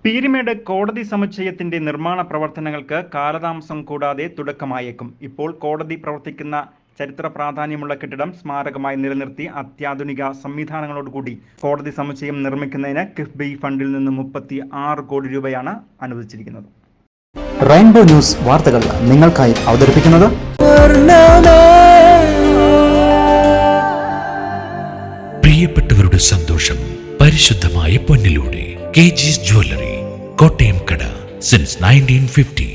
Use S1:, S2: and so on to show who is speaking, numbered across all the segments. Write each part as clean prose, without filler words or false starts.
S1: പീരിമേട് കോടതി സമുച്ചയത്തിന്റെ നിർമ്മാണ പ്രവർത്തനങ്ങൾക്ക് കാലതാമസം കൂടാതെ തുടക്കമായേക്കും. ഇപ്പോൾ കോടതി പ്രവർത്തിക്കുന്ന ചരിത്ര പ്രാധാന്യമുള്ള കെട്ടിടം സ്മാരകമായി നിലനിർത്തി അത്യാധുനിക സംവിധാനങ്ങളോടുകൂടി കോടതി സമുച്ചയം നിർമ്മിക്കുന്നതിന് കിഫ്ബി ഫണ്ടിൽ നിന്ന് 36 കോടി രൂപയാണ് അനുവദിച്ചിരിക്കുന്നത്.
S2: റെയിൻബോ ന്യൂസ് വാർത്തകൾ നിങ്ങൾക്കായി അവതരിപ്പിക്കുന്നത്
S3: പ്രിയപ്പെട്ടവരുടെ സന്തോഷം പരിശുദ്ധമായ പൊന്നിലൂടെ കെജിസ് ജ്വല്ലറി, കോട്ടയം കട സിൻസ് 1950.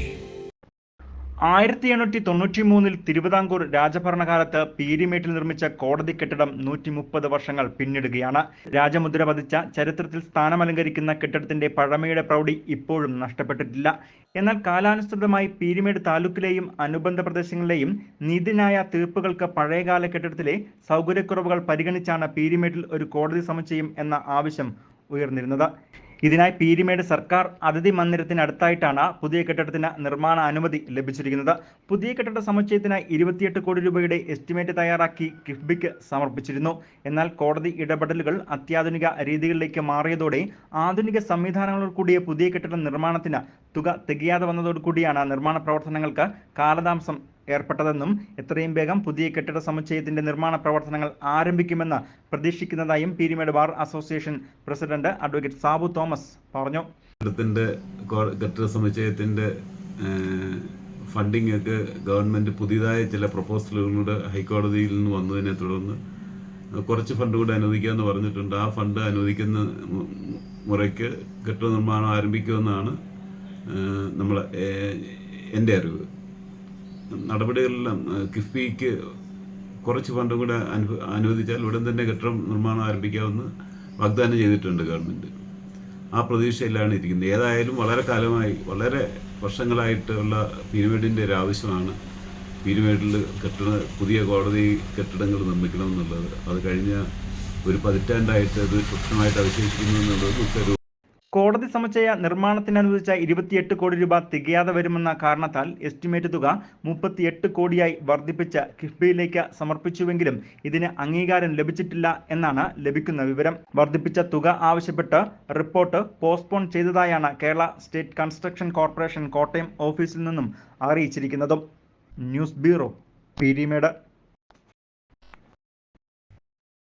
S1: 1893 തിരുവിതാംകൂർ രാജഭരണകാലത്ത് പീരിമേട്ടിൽ നിർമ്മിച്ച കോടതി കെട്ടിടം 130 വർഷങ്ങൾ പിന്നിടുകയാണ്. രാജമുദ്ര പതിച്ച ചരിത്രത്തിൽ സ്ഥാനമലങ്കരിക്കുന്ന കെട്ടിടത്തിന്റെ പഴമയുടെ പ്രൗഢി ഇപ്പോഴും നഷ്ടപ്പെട്ടിട്ടില്ല. എന്നാൽ കാലാനുസൃതമായി പീരിമേട് താലൂക്കിലെയും അനുബന്ധ പ്രദേശങ്ങളിലെയും നീതിന്യായ തീർപ്പുകൾക്ക് പഴയകാല കെട്ടിടത്തിലെ സൗകര്യക്കുറവുകൾ പരിഗണിച്ചാണ് പീരിമേട്ടിൽ ഒരു കോടതി സമുച്ചയം എന്ന ആവശ്യം ഉയർന്നിരുന്നത്. ഇതിനായി പീരിമേട് സർക്കാർ അതിഥി മന്ദിരത്തിനടുത്തായിട്ടാണ് പുതിയ കെട്ടിടത്തിന് നിർമ്മാണ അനുമതി ലഭിച്ചിരിക്കുന്നത്. പുതിയ കെട്ടിട സമുച്ചയത്തിനായി 28 കോടി രൂപയുടെ എസ്റ്റിമേറ്റ് തയ്യാറാക്കി കിഫ്ബിക്ക് സമർപ്പിച്ചിരുന്നു. എന്നാൽ കോടതി ഇടപെടലുകൾ അത്യാധുനിക രീതികളിലേക്ക് മാറിയതോടെ ആധുനിക സംവിധാനങ്ങളോട് കൂടിയ പുതിയ കെട്ടിട നിർമ്മാണത്തിന് തുക തികയാതെ വന്നതോടുകൂടിയാണ് നിർമ്മാണ പ്രവർത്തനങ്ങൾക്ക് കാലതാമസം ഏർപ്പെട്ടതെന്നും എത്രയും വേഗം പുതിയ കെട്ടിട സമുച്ചയത്തിന്റെ നിർമ്മാണ പ്രവർത്തനങ്ങൾ ആരംഭിക്കുമെന്ന് പ്രതീക്ഷിക്കുന്നതായും Peermade bar association president advocate Sabu Thomas പറഞ്ഞു.
S4: കെട്ടിട സമുച്ചയത്തിന്റെ ഫണ്ടിംഗ് ഒക്കെ ഗവൺമെന്റ് പുതിയതായ ചില പ്രപ്പോസലുകളുടെ ഹൈക്കോടതിയിൽ നിന്ന് വന്നതിനെ തുടർന്ന് കുറച്ച് ഫണ്ട് കൂടെ അനുവദിക്കാമെന്ന് പറഞ്ഞിട്ടുണ്ട്. ആ ഫണ്ട് അനുവദിക്കുന്ന മുറയ്ക്ക് കെട്ടിട നിർമ്മാണം ആരംഭിക്കുമെന്നാണ് എൻ്റെ അറിവ്. നടപടികളെല്ലാം കിഫ്ബിക്ക് കുറച്ച് ഫണ്ടും കൂടെ അനുവദിച്ചാൽ ഉടൻ തന്നെ കെട്ടിടം നിർമ്മാണം ആരംഭിക്കാമെന്ന് വാഗ്ദാനം ചെയ്തിട്ടുണ്ട് ഗവൺമെൻറ്. ആ പ്രതീക്ഷയിലാണ് ഇരിക്കുന്നത്. ഏതായാലും വളരെ കാലമായി, വളരെ വർഷങ്ങളായിട്ടുള്ള പീരിമേഡിൻ്റെ ഒരു ആവശ്യമാണ് പീരിമേഡിൽ പുതിയ കോടതി കെട്ടിടങ്ങൾ നിർമ്മിക്കണമെന്നുള്ളത്. അത് കഴിഞ്ഞ ഒരു പതിറ്റാണ്ടായിട്ട് അത് സ്വപ്നമായിട്ട് അവശേഷിക്കുന്നു എന്നുള്ളത് നമുക്കൊരു
S1: കോടതി സമുച്ചയ നിർമ്മാണത്തിന് അനുവദിച്ച 28 കോടി രൂപ തികയാതെ വരുമെന്ന കാരണത്താൽ എസ്റ്റിമേറ്റ് തുക 38 കോടിയായി വർദ്ധിപ്പിച്ച് കിഫ്ബിയിലേക്ക് സമർപ്പിച്ചുവെങ്കിലും ഇതിന് അംഗീകാരം ലഭിച്ചിട്ടില്ല എന്നാണ് ലഭിക്കുന്ന വിവരം. വർദ്ധിപ്പിച്ച തുക ആവശ്യപ്പെട്ട് റിപ്പോർട്ട് പോസ്റ്റ്പോൺ ചെയ്തതായാണ് Kerala state construction corporation Kottayam ഓഫീസിൽ നിന്നും അറിയിച്ചിരിക്കുന്നതും. News bureau, Peermade.